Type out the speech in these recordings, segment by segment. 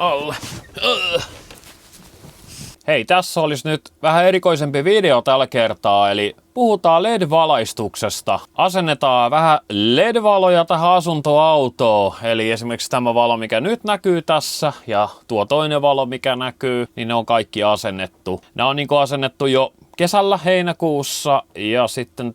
alle. Hei, tässä olisi nyt vähän erikoisempi video tällä kertaa, eli puhutaan LED-valaistuksesta. Asennetaan vähän LED-valoja tähän asuntoautoon, eli esimerkiksi tämä valo, mikä nyt näkyy tässä, ja tuo toinen valo, mikä näkyy, niin ne on kaikki asennettu. Ne on niinku asennettu jo kesällä heinäkuussa, ja sitten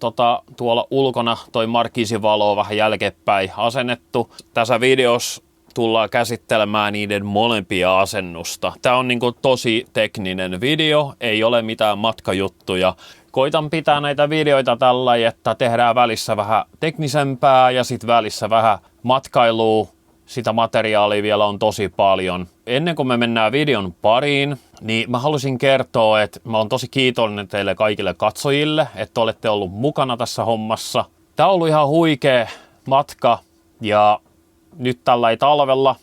tuolla ulkona toi markiisivalo on vähän jälkeenpäin asennettu. Tässä videossa tullaan käsittelemään niiden molempia asennusta. Tää on niinku tosi tekninen video, ei ole mitään matkajuttuja. Koitan pitää näitä videoita tällä, että tehdään välissä vähän teknisempää ja sitten välissä vähän matkailua. Sitä materiaalia vielä on tosi paljon. Ennen kuin me mennään videon pariin, niin mä halusin kertoa, että mä oon tosi kiitollinen teille kaikille katsojille, että olette ollut mukana tässä hommassa. Tää on ollut ihan huikea matka ja nyt tällä talvella,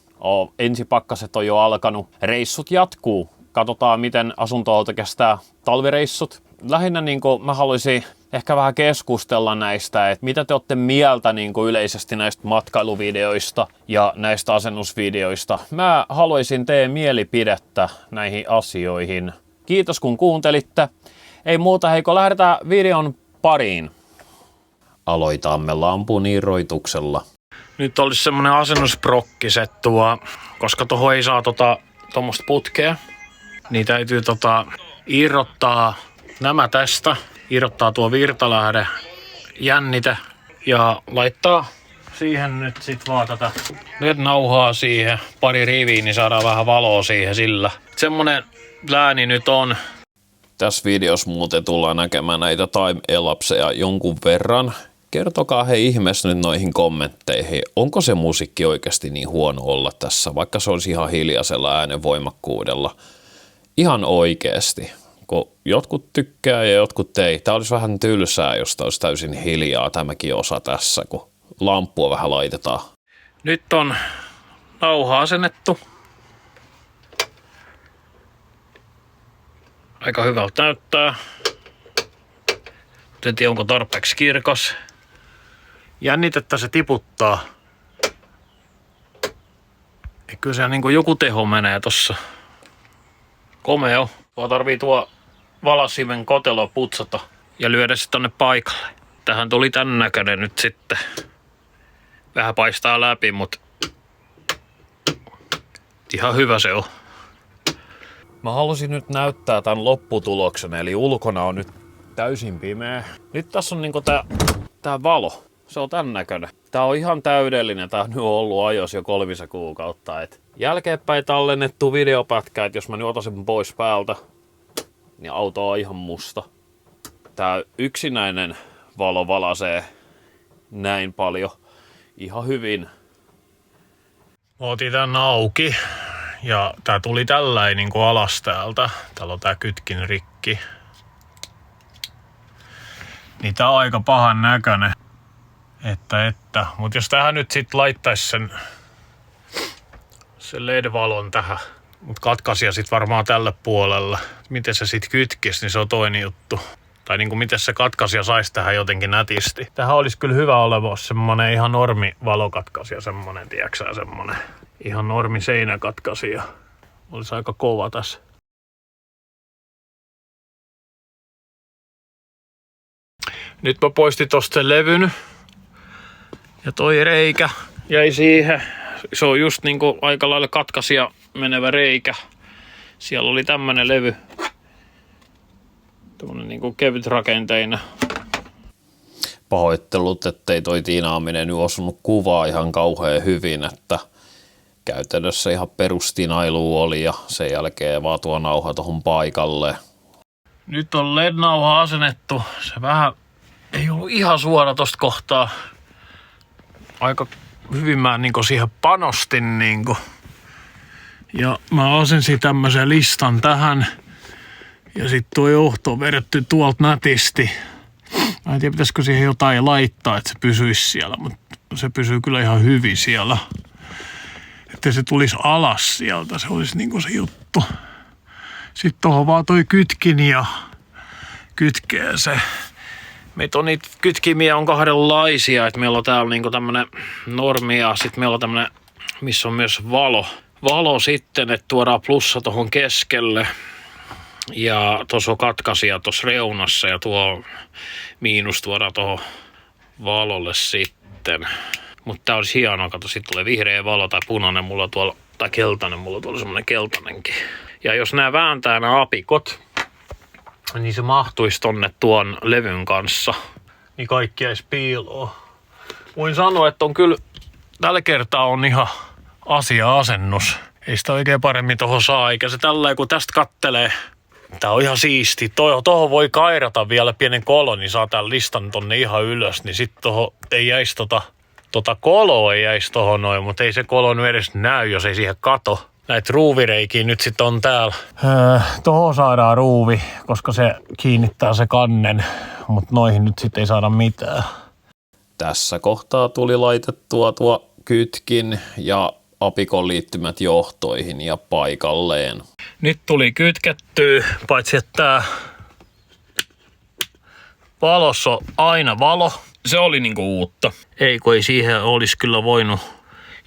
ensipakkaset on jo alkanut, reissut jatkuu. Katsotaan, miten asuntoauto kestää talvireissut. Lähinnä mä haluaisin ehkä vähän keskustella näistä, että mitä te olette mieltä yleisesti näistä matkailuvideoista ja näistä asennusvideoista. Mä haluaisin teidän mielipidettä näihin asioihin. Kiitos kun kuuntelitte. Ei muuta, heiko lähdetään videon pariin. Aloitamme lampun irroituksella. Nyt olisi semmonen asennusprokkisettua, koska tuohon ei saa tuommoista putkea, niin täytyy irrottaa nämä tästä, irrottaa tuo virtalähde, jännite ja laittaa siihen nyt sit vaan tätä LED-nauhaa siihen, pari riviä, niin saadaan vähän valoa siihen sillä. Semmonen lääni nyt on. Tässä videossa muuten tullaan näkemään näitä time-elapseja jonkun verran. Kertokaa he ihmeessä nyt noihin kommentteihin, onko se musiikki oikeasti niin huono olla tässä, vaikka se olisi ihan hiljaisella äänenvoimakkuudella. Ihan oikeasti, kun jotkut tykkää ja jotkut ei. Tämä olisi vähän tylsää, jos tämä olisi täysin hiljaa tämäkin osa tässä, kun lamppua vähän laitetaan. Nyt on nauha asennettu. Aika hyvältä näyttää. En tiedä, onko tarpeeksi kirkas. Jännitettä se tiputtaa. Ja kyllä se joku teho menee tossa. Komeo. Vaan tarvii tuo valasimen kotelo putsata ja lyödä se tonne paikalle. Tähän tuli tän näköinen nyt sitten. Vähän paistaa läpi, mut ihan hyvä se on. Mä halusin nyt näyttää tän lopputuloksen, eli ulkona on nyt täysin pimeä. Nyt tässä on tää valo. Se on tän näköinen. Tää on ihan täydellinen. Tää on nyt ollut ajos jo 3 kuukautta. Jälkeenpäin tallennettu videopätkä, että jos mä nyt otan sen pois päältä, niin auto on ihan musta. Tää yksinäinen valo valasee näin paljon. Ihan hyvin. Mä otin tän auki. Ja tää tuli tälläin alas täältä. Täällä on tää kytkin rikki. Niin tää on aika pahan näköinen. Mut jos tähän nyt sit laittaisi sen LED-valon tähän, mut katkaisija sit varmaan tälle puolelle. Miten se sit kytkis, niin se on toinen juttu. Tai miten se katkaisija saisi tähän jotenkin nätisti. Tähän olisi kyllä hyvä oleva semmonen ihan normi valokatkaisija, semmonen, tiiäksä, semmonen ihan normi seinäkatkaisija. Olisi aika kova tässä. Nyt mä poistin tosta sen levyn. Ja toi reikä jäi siihen. Se on just aika lailla katkaisija menevä reikä. Siellä oli tämmönen levy. Tämmönen kevyt rakenteina. Pahoittelut, ettei toi tiinaaminen nyt osunut kuvaa ihan kauhean hyvin, että käytännössä ihan perustinailu oli ja sen jälkeen vaan tuo nauha tohon paikalle. Nyt on LED-nauha asennettu. Se vähän ei ollut ihan suora tosta kohtaa. Aika hyvin mä siihen panostin Ja mä asensin tämmösen listan tähän. Ja sit tuo johto on vedetty tuolta nätisti. Mä en tiedä, pitäisikö siihen jotain laittaa, että se pysyisi siellä, mutta se pysyy kyllä ihan hyvin siellä. Että se tulisi alas sieltä, se olisi se juttu. Sitten tuohon vaan toi kytkin ja kytkee se. Meitä on niitä kytkimiä on kahdenlaisia, että meillä on täällä tämmönen normi ja sitten meillä on tämmönen, missä on myös valo sitten, että tuodaan plussa tuohon keskelle. Ja tuossa on katkaisija tuossa reunassa ja tuo miinus tuodaan tuohon valolle sitten. Mutta tää olisi hienoa, kato, sit tulee vihreä valo tai punainen mulla tuolla, tai keltainen, mulla tuolla semmonen keltainenkin. Ja jos nää vääntää nämä apikot, niin se mahtuisi tonne tuon levyn kanssa. Niin kaikki edes piiloo. Voin sanoa, että on kyllä, tällä kertaa on ihan asia-asennus. Ei sitä oikein paremmin tohon saa, eikä se tällä kun tästä kattelee. Tää on ihan siisti. Tohon voi kairata vielä pienen kolon, niin saa tän listan tonne ihan ylös. Niin sit tohon ei jäisi tota koloa ei jäisi tohon noin, mutta ei se kolo nyt edes näy, jos ei siihen kato. Näitä ruuvireikiä nyt sit on täällä. Tohon saadaan ruuvi, koska se kiinnittää se kannen, mutta noihin nyt sit ei saada mitään. Tässä kohtaa tuli laitettua tuo kytkin ja apikon liittymät johtoihin ja paikalleen. Nyt tuli kytkettyä, paitsi että tää valossa on aina valo. Se oli niinku uutta. Ei kun ei siihen olisi kyllä voinut.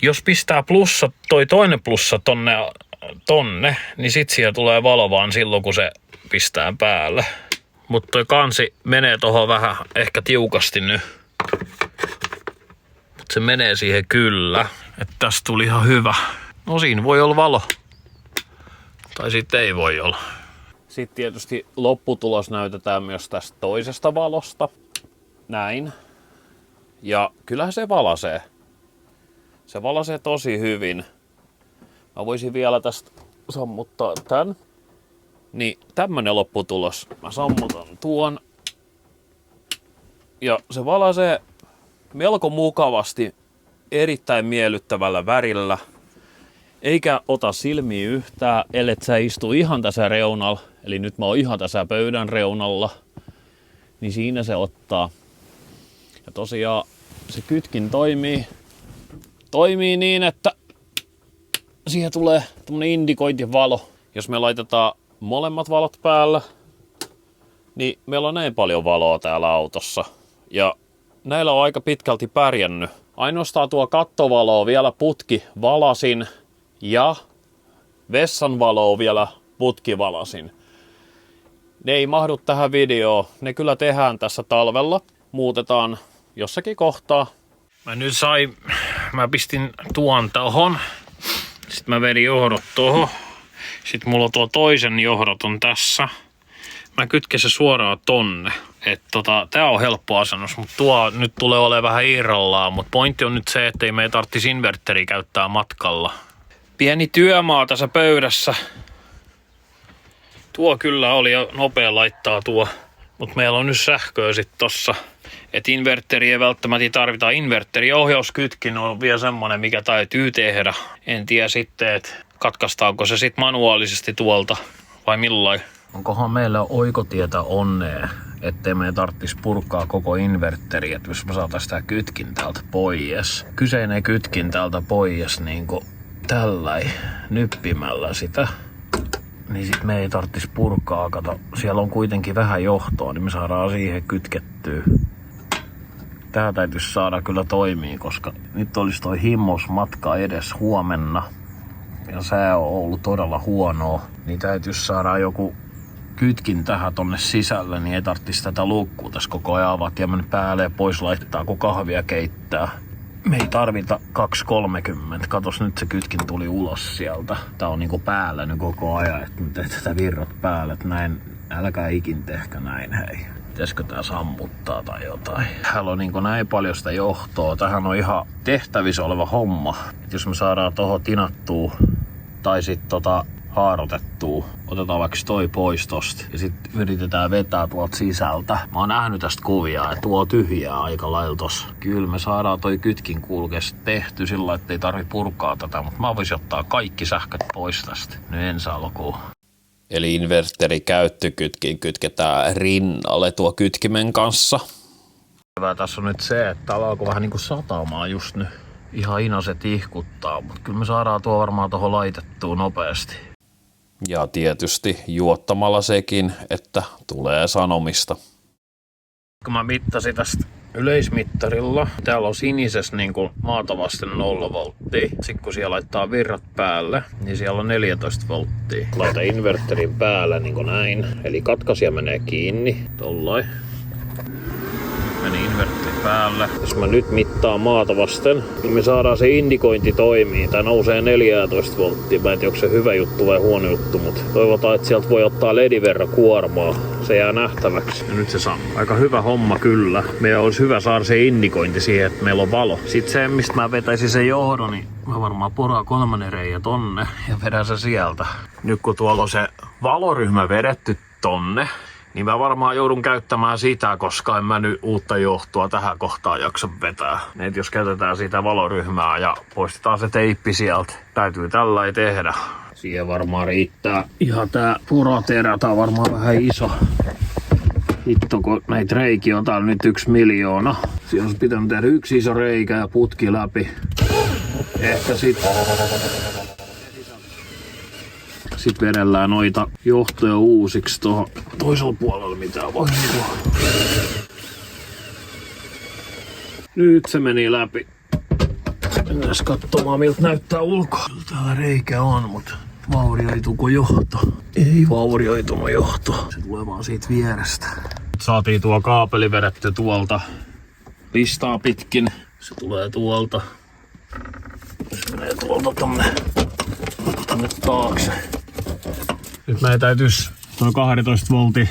Jos pistää plussa, toi toinen plussa tonne, niin sit siihen tulee valo vaan silloin kun se pistää päälle. Mutta toi kansi menee tohon vähän ehkä tiukasti nyt. Mut se menee siihen kyllä. Että tästä tuli ihan hyvä. No siinä voi olla valo. Tai sitten ei voi olla. Sitten tietysti lopputulos näytetään myös tästä toisesta valosta. Näin. Ja kyllähän se valasee. Se valasee tosi hyvin. Mä voisin vielä tästä sammuttaa tän. Niin tämmönen lopputulos. Mä sammutan tuon. Ja se valasee melko mukavasti, erittäin miellyttävällä värillä. Eikä ota silmiä yhtään, ellet sä istu ihan tässä reunalla. Eli nyt mä oon ihan tässä pöydän reunalla. Niin siinä se ottaa. Ja tosiaan se kytkin toimii niin, että siihen tulee tämmönen indikointivalo. Jos me laitetaan molemmat valot päällä, niin meillä on näin paljon valoa täällä autossa. Ja näillä on aika pitkälti pärjännyt. Ainoastaan tuo kattovalo vielä putki valasin ja vessan valo vielä putki valasin. Ne ei mahdu tähän videoon. Ne kyllä tehdään tässä talvella. Muutetaan jossakin kohtaa. Mä pistin tuon tohon. Sitten mä vedin johdot tohon. Sitten mulla on tuo toisen johdot on tässä. Mä kytken se suoraan tonne. Tää on helppo asennus, mutta tuo nyt tulee olemaan vähän irrallaan. Mutta pointti on nyt se, ettei meidän tarvitsisi inverteriä käyttää matkalla. Pieni työmaa tässä pöydässä. Tuo kyllä oli jo nopea laittaa tuo. Mutta meillä on nyt sähköä sit tossa. Että inverteri ei välttämättä tarvita. Inverteriohjauskytkin on vielä semmonen, mikä täytyy tehdä. En tiedä sitten, että katkaistaanko se sit manuaalisesti tuolta vai millain. Onkohan meillä oikotietä onnea, ettei meidän tarvitsisi purkaa koko inverteri, että jos me saataisiin tää kytkin täältä pois. Kyseinen kytkin täältä pois niinku tälläin nyppimällä sitä. Niin sit me ei tarvitsisi purkaa, kato, siellä on kuitenkin vähän johtoa, niin me saadaan siihen kytkettyä. Tää täytyisi saada kyllä toimii, koska nyt olisi toi himmosmatka edes huomenna. Ja sää on ollut todella huonoa, niin täytyisi saada joku kytkin tähän tonne sisälle, niin ei tarvitsisi tätä luukkua tässä koko ajan avata ja mennä päälle ja pois laittaa, kun kahvia keittää. Me ei tarvita 2.30. Katos, nyt se kytkin tuli ulos sieltä. Tää on niinku päällä nyt koko ajan, että nyt tätä virrat päällä, että näin, älkää ikin tehkä näin, hei. Pitäisikö tää sammuttaa tai jotain? Täällä on niinku näin paljon sitä johtoa. Tähän on ihan tehtävissä oleva homma. Et jos me saadaan tohon tinattua tai sit haarotettua, otetaan vaikka toi pois tosta ja sitten yritetään vetää tuolta sisältä. Mä oon nähnyt tästä kuvia, että tuo tyhjää aika lailla tossa. Kyllä me saadaan toi kytkin kulkes tehty sillä, että ei tarvi purkaa tätä, mutta mä voisin ottaa kaikki sähköt pois tästä nyt ensi alkuun. Eli inverteri käyttökytkin kytketään rinnalle tuo kytkimen kanssa. Hyvä tässä on nyt se, että täällä alkoi vähän niinku satamaan just nyt. Ihan inaset ihkuttaa, mutta kyllä me saadaan tuo varmaan tuohon laitettua nopeasti. Ja tietysti juottamalla sekin, että tulee sanomista. kun mä mittasin tästä yleismittarilla, täällä on sinisessä niin kuin maata vasten 0 volttia. Sitten kun siellä laittaa virrat päälle, niin siellä on 14 volttia. Laita inverterin päälle niin kuin näin. Eli katkaisija menee kiinni, tollain. Meni inverteri päälle. Jos mä nyt mittaan maata vasten, niin me saadaan se indikointi toimii. Tää nousee 14 volttia. Mä en tiedä, onko se hyvä juttu vai huono juttu, mutta toivotaan, että sieltä voi ottaa ledin verran kuormaa. Se jää nähtäväksi. Ja nyt se saa. Aika hyvä homma kyllä. Meidän olisi hyvä saada se indikointi siihen, että meillä on valo. Sitten se, mistä mä vetäisin sen johdon, niin mä varmaan poraan 3. reikä tonne ja vedän se sieltä. Nyt kun tuolla on se valoryhmä vedetty tonne, niin mä varmaan joudun käyttämään sitä, koska en mä nyt uutta johtoa tähän kohtaan jaksa vetää. Et jos käytetään sitä valoryhmää ja poistetaan se teippi sieltä, täytyy tällä tehdä. Siihen varmaan riittää ihan tää poroterä, tää on varmaan vähän iso. Hitto, kun näitä reikiä on täällä nyt 1 miljoona. Siinä olisi pitänyt tehdä 1 iso reikä ja putki läpi. Ehkä Sitten vedellään noita johtoja uusiksi tuohon toisella puolella, mitä voi. Nyt se meni läpi. Mennään katsomaan, miltä näyttää ulkoa. Täällä reikä on, mutta vaurioituuko johto? Ei vaurioitunut johto. Se tulee vaan siitä vierestä. Saatiin tuo kaapeli vedetty tuolta listaa pitkin. Se tulee tuolta. Se menee tuolta tonne taakse. Nyt meidän täytyisi tuo 12 voltin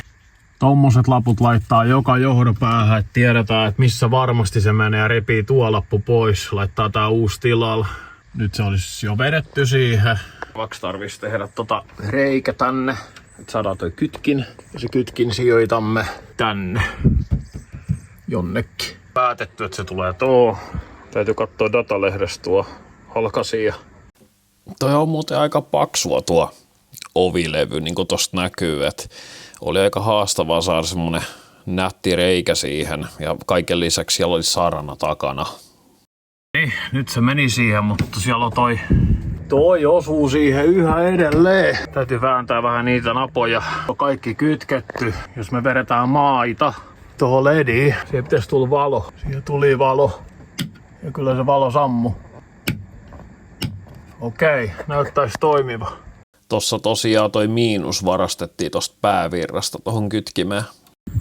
tommoset laput laittaa joka johdopäähän, että tiedetään, että missä varmasti se menee ja repii tuo lappu pois. Laittaa tää uusi tilalla. Nyt se olisi jo vedetty siihen. Vaikka tarvitsisi tehdä reikä tänne, että saadaan toi kytkin. Ja se kytkin sijoitamme tänne jonnekin. Päätetty, että se tulee Täytyy katsoa datalehdestä tuo halkasia. Toi on muuten aika paksua tuo ovilevy, niin kuin tosta näkyy, että oli aika haastavaa saada semmonen nätti reikä siihen ja kaiken lisäksi siellä oli sarana takana. Niin, nyt se meni siihen, mutta siellä on toi osuu siihen yhä edelleen. Täytyy vääntää vähän niitä napoja. On kaikki kytketty. Jos me vedetään maita tuohon lediin, siihen pitäisi tulla valo. Siihen tuli valo. Ja kyllä se valo sammu. Okei, näyttäisi toimiva. Tossa tosiaan toi miinus varastettiin tosta päävirrasta tohon kytkimeen.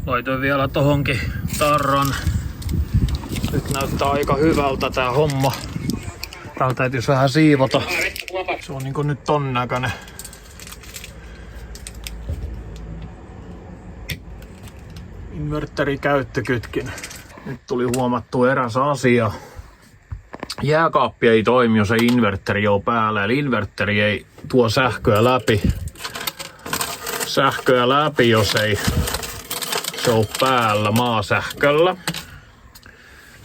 Laitoin vielä tohonkin tarran. Nyt näyttää aika hyvältä tää homma. Täällä täytyisi vähän siivota. Se on niinku nyt ton näköinen. Inverteri käyttökytkin. Nyt tuli huomattu eräs asia. Jääkaappi ei toimi, jos ei inverteri ole päällä. Eli inverteri ei tuo sähköä läpi, jos ei se ole päällä maasähköllä.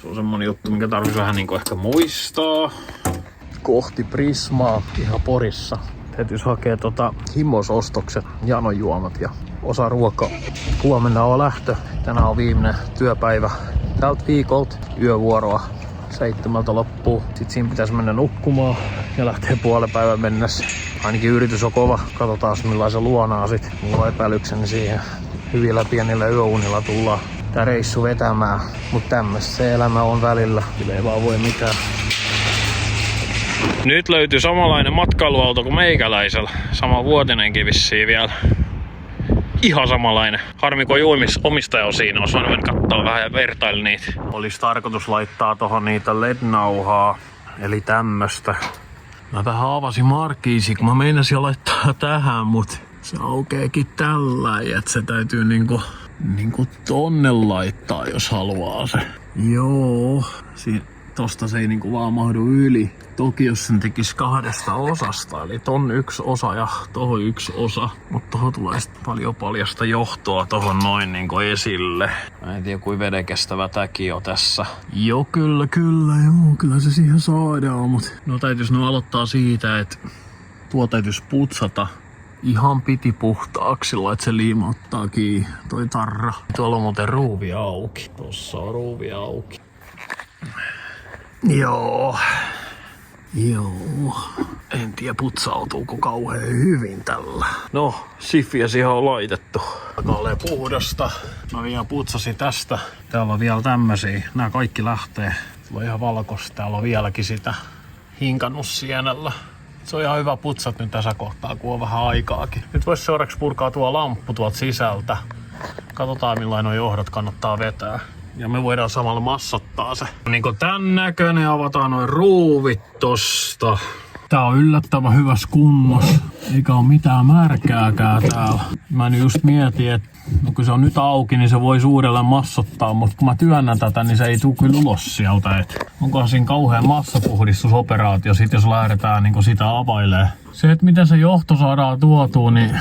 Se on semmonen juttu, mikä tarvitsisi vähän niinku ehkä muistaa. Kohti Prismaa ihan Porissa. Täytyisi hakea himosostokset, janojuomat ja osa ruokaa. Huomenna on lähtö. Tänään on viimeinen työpäivä tältä viikolta. Yövuoroa 7 loppuu. Sitten siinä pitäisi mennä nukkumaan ja lähtee puolenpäivän mennessä. Ainakin yritys on kova. Katsotaan millaisen luonaa sit. Mulla on epäilykseni siihen. Hyvillä pienillä yöunilla tullaan tää reissu vetämään. Mut tämmöstä se elämä on välillä. Kyllä ei vaan voi mitään. Nyt löytyy samanlainen matkailuauto kuin meikäläisellä. Sama vuotinenkin vissiin vielä. Ihan samanlainen. Harmi kun omistaja on siinä. Olisi voinut katsoa vähän ja vertailla niitä. Olisi tarkoitus laittaa tohon niitä LED-nauhaa. Eli tämmöstä. Mä vähän avasin markkiisi, kun mä meinasin jo laittaa tähän, mut se aukeekin tällä. Että se täytyy niinku tonne laittaa, jos haluaa se. Joo. Tosta se ei niinku vaan mahdu yli. Toki jos sen tekisi 2 osasta, eli ton 1 osa ja tohon 1 osa. Mutta tohon tulee sitten paljon paljasta johtoa tohon noin niinku esille. Mä en tiedä kuin vedenkestävä täki on tässä. Joo kyllä se siihen saadaan, mut no täytyis aloittaa siitä, että tuo täytyis putsata ihan piti puhtaaksi, että se liimauttaa kiinni toi tarra. Tuolla on muuten ruuvi auki. Tossa on ruuvi auki. Joo. En tiedä putsautuuko kauhean hyvin tällä. No, siffiä siihen on laitettu. Alkaa ole puhdasta. Mä vielä putsasin tästä. Täällä on vielä tämmösiä. Nää kaikki lähtee. Täällä on ihan valkoista. Täällä on vieläkin sitä hinkannussienellä. Se on ihan hyvä putsat nyt tässä kohtaa, kun on vähän aikaakin. Nyt vois seuraavaksi purkaa tuo lamppu tuolta sisältä. Katsotaan millainen nuo johdot kannattaa vetää. Ja me voidaan samalla massottaa se. Niin kuin tän näköinen, avataan noin ruuvit tosta. Tää on yllättävän hyvässä kunnossa. Eikä oo mitään märkääkään täällä. Mä nyt just mietin, että no kun se on nyt auki, niin se voisi uudelleen massottaa. Mutta kun mä työnnän tätä, niin se ei tuu kyllä ulos sieltä. Et onkohan siinä kauhean massapuhdistusoperaatio sit, jos lähdetään niin sitä availee. Se, että miten se johto saadaan tuotua, niin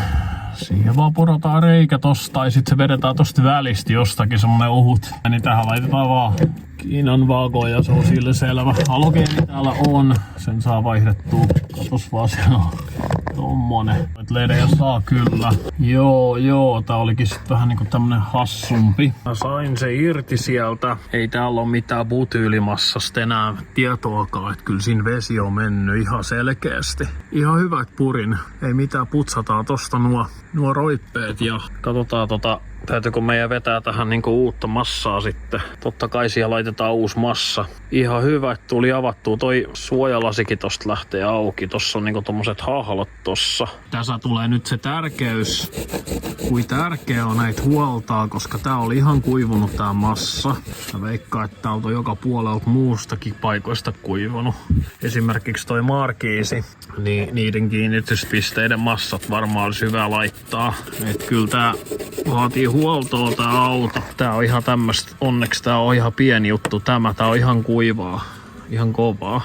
siihen vaan porataan reikä tosta, tai sit se vedetään tosta välistä jostakin semmonen ohut. Niin tähän laitetaan vaan Kiinan vago ja se on sille selvä. Halogeeni täällä on, sen saa vaihdettua. Katos vaan, siellä on tommonen. Ledejä saa kyllä. Joo, tää olikin sit vähän niinku tämmönen hassumpi. Mä sain se irti sieltä. Ei täällä oo mitään butyylimassasta enää tietoakaan, että kyllä siinä vesi on mennyt ihan selkeästi. Ihan hyvä, että purin. Ei mitään, putsataan tosta nuo roippeet ja katsotaan täytyykö meidän vetää tähän niinku uutta massaa sitten. Totta kai siellä laitetaan uusi massa. Ihan hyvä, että tuli avattua. Toi suojalasikin tosta lähtee auki. Tossa on niinku tommoset hahlot tossa. Tässä tulee nyt se tärkeys. Kui tärkeä on näitä huoltaa, koska tää oli ihan kuivunut tää massa. Mä veikkaan, että täältä on joka puolelta muustakin paikoista kuivunut. Esimerkiksi toi markiisi, niin niiden kiinnityspisteiden massat varmaan olisi hyvä laittaa. Et kyllä tää vaatii huoltoa tää auto. Tää on ihan tämmöstä, onneksi tää on ihan pieni juttu tää on ihan kuivaa, ihan kovaa.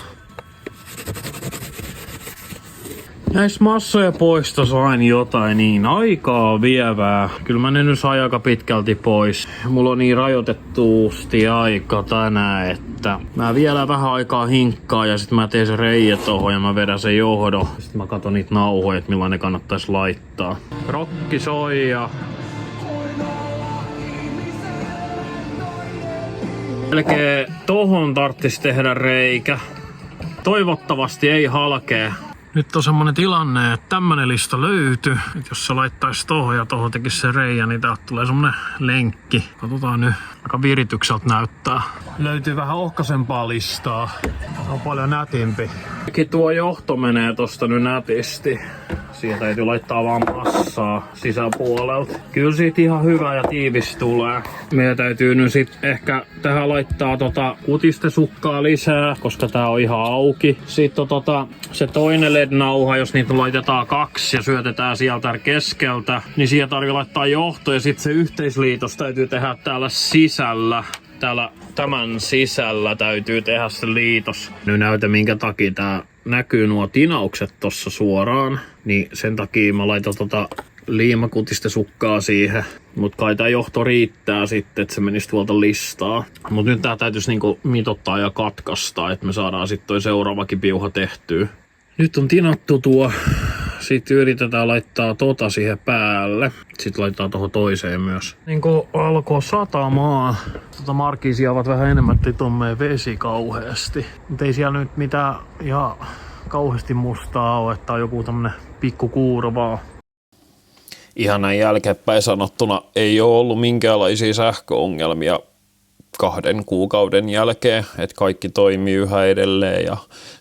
Näissä massoja poisto sain jotain niin aikaa vievää. Kyllä mä ne nyt sain aika pitkälti pois. Mulla on niin rajoitettuusti aika tänään, että mä vielä vähän aikaa hinkkaan ja sit mä teen se reijä tohon ja mä vedän sen johdon. Sitten mä katon niitä nauhoja, että millainen kannattais laittaa. Rokki soi ja melkein tohon tarttis tehdä reikä. Toivottavasti ei halkee. Nyt on semmonen tilanne, että tämmönen lista löytyy. Et jos se laittaisi tohon ja tohon tekisi se reijä, niin täältä tulee semmonen lenkki. Katsotaan nyt, aika viritykseltä näyttää. Löytyy vähän ohkaisempaa listaa. On paljon nätimpi. Tuo johto menee tosta nyt nätisti. Siihen täytyy laittaa vaan massaa sisäpuolelta. Kyllä siitä ihan hyvä ja tiivis tulee. Meidän täytyy nyt sit ehkä tähän laittaa kutistesukkaa lisää, koska tää on ihan auki. Sitten se toinen LED-nauha, jos niitä laitetaan 2 ja syötetään sieltä keskeltä, niin siihen tarvii laittaa johto ja sitten se yhteisliitos täytyy tehdä täällä sisällä. Tämän sisällä täytyy tehdä se liitos. Nyt näytä minkä takia tää näkyy nuo tinaukset tossa suoraan, niin sen takia mä laitan liimakutistesukkaa siihen. Mut kai tää johto riittää sitten, että se menisi tuolta listaa. Mut nyt tää täytyisi niinku mitottaa ja katkaista, että me saadaan sitten toi seuraavakin piuha tehtyä. Nyt on tinattu tuo. Sitten yritetään laittaa siihen päälle. Sitten laitetaan tuohon toiseen myös. Niin kun alkoi satamaan. Markiisia ovat vähän enemmän tommeen vesi kauheasti. Mutta ei siellä nyt mitään ihan kauheasti mustaa ole, että on joku tämmönen pikku kuurvaa. Ihan näin jälkeenpäin sanottuna ei ole ollut minkäänlaisia sähköongelmia 2 kuukauden jälkeen, että kaikki toimii yhä edelleen ja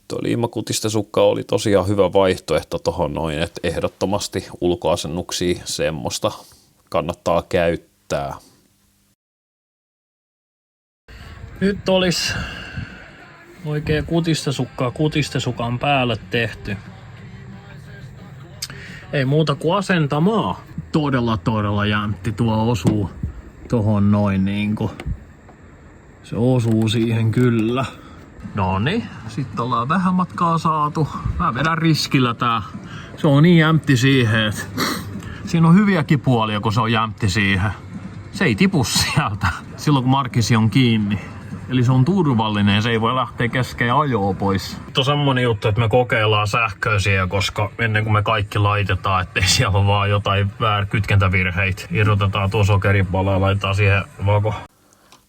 tuo liimakutistesukka oli tosiaan hyvä vaihtoehto tohon noin, että ehdottomasti ulkoasennuksia semmoista kannattaa käyttää. Nyt olisi oikein kutistesukan päälle tehty. Ei muuta kuin asentamaan. Todella jämtti tuo osuu tohon noin niinku. Se osuu siihen kyllä. Noniin, sitten ollaan vähän matkaa saatu. Mä vedän riskillä tää. Se on niin jämtti siihen, että siinä on hyviäkin puolia, kun se on jämtti siihen. Se ei tipu sieltä silloin, kun markisi on kiinni. Eli se on turvallinen ja se ei voi lähteä kesken ajoa pois. Nyt on semmonen juttu, että me kokeillaan sähköisiä, koska ennen kuin me kaikki laitetaan, ettei siellä ole vaan jotain kytkentävirheitä. Irrotetaan tuo sokeripala ja laitetaan siihen vako.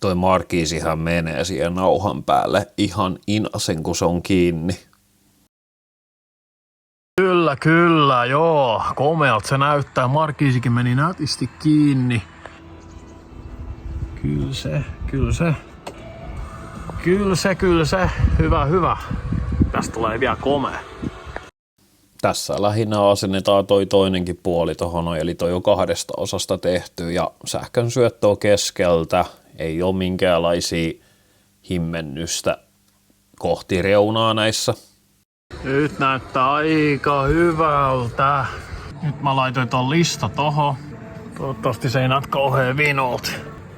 Toi markiisihan menee siihen nauhan päälle ihan inasen, kun se on kiinni. Kyllä, joo. Komealta se näyttää. Markiisikin meni nätisti kiinni. Kyllä se. Hyvä. Tästä tulee vielä komea. Tässä lähinnä asennetaan toi toinenkin puoli tohon, eli toi on 2 osasta tehty ja sähkön syöttö on keskeltä. Ei ole minkäänlaisia himmennystä kohti reunaa näissä. Nyt näyttää aika hyvältä. Nyt mä laitoin ton lista tohon. Toivottavasti se ei näytä kauhean vinolta.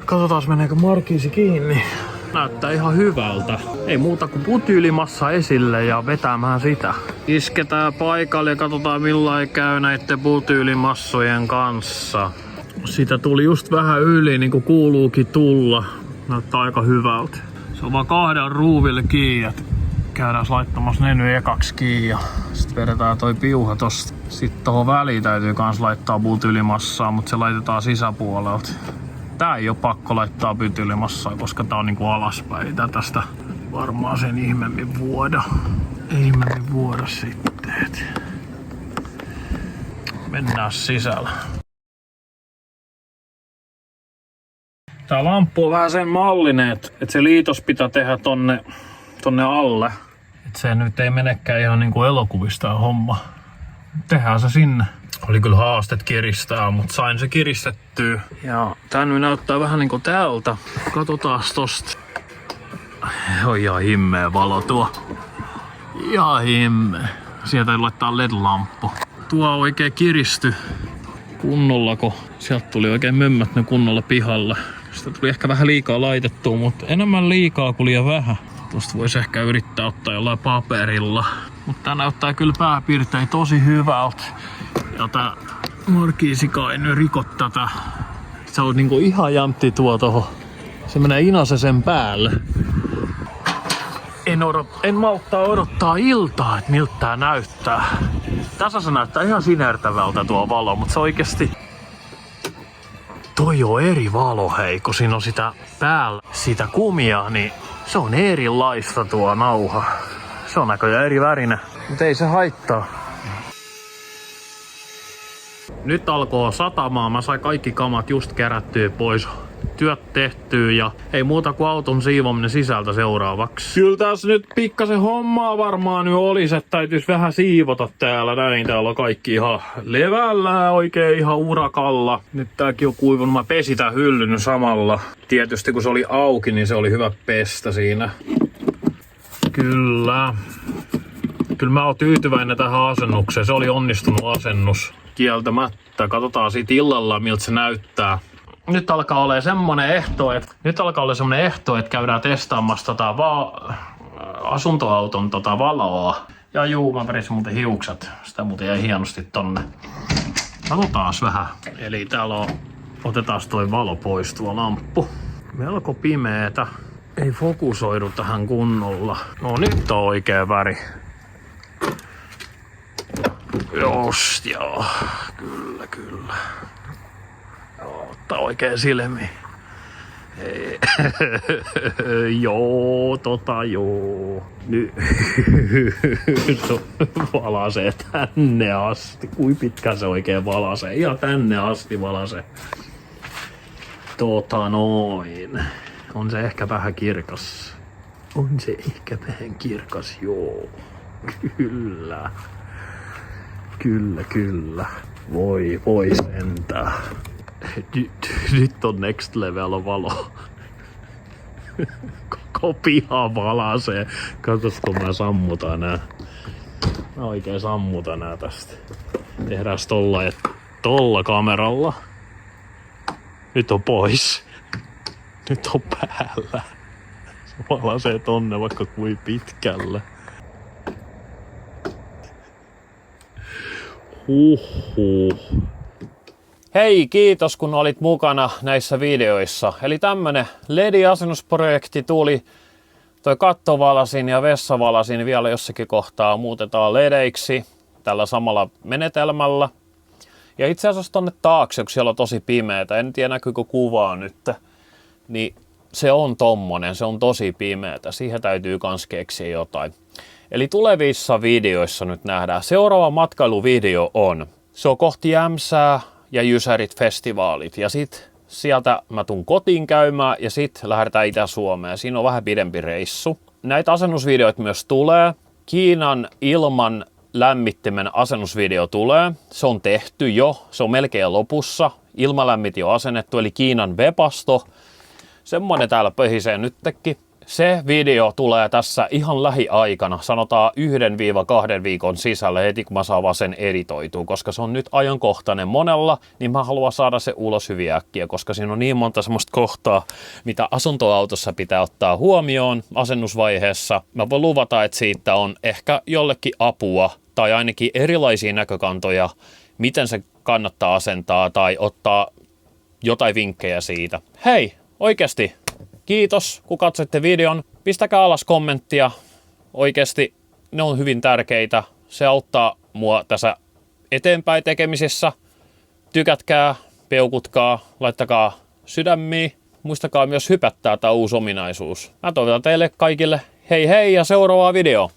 Katsotaan meneekö markiisi kiinni. Näyttää ihan hyvältä. Ei muuta kuin butyylimassa esille ja vetämään sitä. Isketään paikalle ja katsotaan millainen käy näitten butyylimassojen kanssa. Sitä tuli just vähän yli, niin kuin kuuluukin tulla. Näyttää aika hyvältä. Se on vaan 2 ruuville kiinni. Käydään laittamassa ne nyt ekaksi kiinni ja sitten vedetään toi piuha tosta. Sitten tohon väliin täytyy kans laittaa butyylimassaa, mutta se laitetaan sisäpuolelta. Tää ei oo pakko laittaa butyylimassaa, koska tää on niinku alaspäin. Tää tästä varmaan sen ihmeemmin vuoda. Sitten. Mennään sisällä. Tää lamppu on vähän sen mallinen, että se liitos pitää tehdä tonne alle. Et se nyt ei menekään ihan niinku elokuvista homma. Tehdään se sinne. Oli kyllä haastet kiristää, mutta sain se kiristettyä. Ja tää nyt näyttää vähän niinku tältä. Katsotaan tosta. On ihan himmeä valo tuo. Ihan himmeä. Sieltä ei laittaa LED-lamppu. Tuo oikein kiristy kunnolla, kun sieltä tuli oikein mömmät ne kunnolla pihalle. Sitä tuli ehkä vähän liikaa laitettua, mutta enemmän liikaa kuin liian vähän. Tosta voisi ehkä yrittää ottaa jollain paperilla. Mutta tää näyttää kyllä pääpiirtein tosi hyvältä. Ja tää markiisikaan ei nyt riko tätä. Se on niinku ihan jämpti tuo toho. Se menee inasesen päälle. En malttaa odottaa iltaa, että miltä tää näyttää. Tässä se näyttää ihan sinertävältä tuo valo, mutta se oikeesti... Toi on eri valo, hei, kun siinä on sitä päällä, sitä kumia, niin se on erilaista tuo nauha. Se on näköjään eri värinen, mutta ei se haittaa. Nyt alkoi satamaan, mä sain kaikki kamat just kerättyä pois. Työt tehtyä ja ei muuta kuin auton siivominen sisältä seuraavaksi. Kyllä tässä nyt pikkasen hommaa varmaan nyt olisi, että täytyisi vähän siivota täällä näin. Täällä on kaikki ihan levällä, oikein ihan urakalla. Nyt tääkin on kuivunut, mä pesin tän hyllyn samalla. Tietysti kun se oli auki, niin se oli hyvä pestä siinä. Kyllä mä oon tyytyväinen tähän asennukseen, se oli onnistunut asennus. Kieltämättä, katsotaan siitä illalla miltä se näyttää. Nyt alkaa olla semmonen ehto, että käydään testaamassa asuntoauton valoa. Ja juu, mä perisin muuten hiukset. Sitä muuten jäi hienosti tonne. Katsotaan vähän. Eli täällä otetaan toi valo pois, tuo lamppu. Melko pimeetä. Ei fokusoidu tähän kunnolla. No nyt on oikea väri. Just joo. Kyllä. Ottaa oikein silmiin. Joo. Nyt valasee tänne asti. Kuin pitkä se oikein valasee? Ihan tänne asti valasee. Noin. On se ehkä vähän kirkas. Joo. Kyllä. Voi sentää. Nyt on next level valo. Koko piha valasee. Katos kun mä sammutan nää. Mä oikein sammutan nää tästä. Tehdään tolla kameralla. Nyt on pois. Nyt on päällä. Se valasee tonne vaikka kuin pitkällä. Hei, kiitos kun olit mukana näissä videoissa. Eli tämmönen LED-asennusprojekti tuli. Toi kattovalasin ja vessavalasin vielä jossakin kohtaa muutetaan LEDeiksi tällä samalla menetelmällä. Ja itse asiassa tonne taakse, kun siellä on tosi pimeätä, en tiedä näkyykö kuvaa nyt, niin se on tommonen, se on tosi pimeätä. Siihen täytyy kans keksiä jotain. Eli tulevissa videoissa nyt nähdään. Seuraava matkailuvideo on, se on kohti Jämsää ja Jysärit-festivaalit. Ja sit sieltä mä tuun kotiin käymään ja sit lähdetään Itä-Suomeen. Siinä on vähän pidempi reissu. Näitä asennusvideoita myös tulee. Kiinan ilman lämmittimen asennusvideo tulee. Se on tehty jo, se on melkein lopussa. Ilmalämmitin on asennettu, eli Kiinan Webasto. Semmoinen täällä pöhisee nytkin. Se video tulee tässä ihan lähiaikana, sanotaan 1-2 viikon sisällä heti kun mä saan vaan sen editoitua, koska se on nyt ajankohtainen monella, niin mä haluan saada se ulos hyvin äkkiä, koska siinä on niin monta semmoista kohtaa, mitä asuntoautossa pitää ottaa huomioon asennusvaiheessa. Mä voin luvata, että siitä on ehkä jollekin apua tai ainakin erilaisia näkökantoja, miten se kannattaa asentaa tai ottaa jotain vinkkejä siitä. Hei, oikeasti! Kiitos, kun katsoitte videon. Pistäkää alas kommenttia. Oikeasti ne on hyvin tärkeitä. Se auttaa mua tässä eteenpäin tekemisessä. Tykätkää, peukutkaa, laittakaa sydämiä. Muistakaa myös hypättää tämä uusi ominaisuus. Mä toivotan teille kaikille hei hei ja seuraavaa video.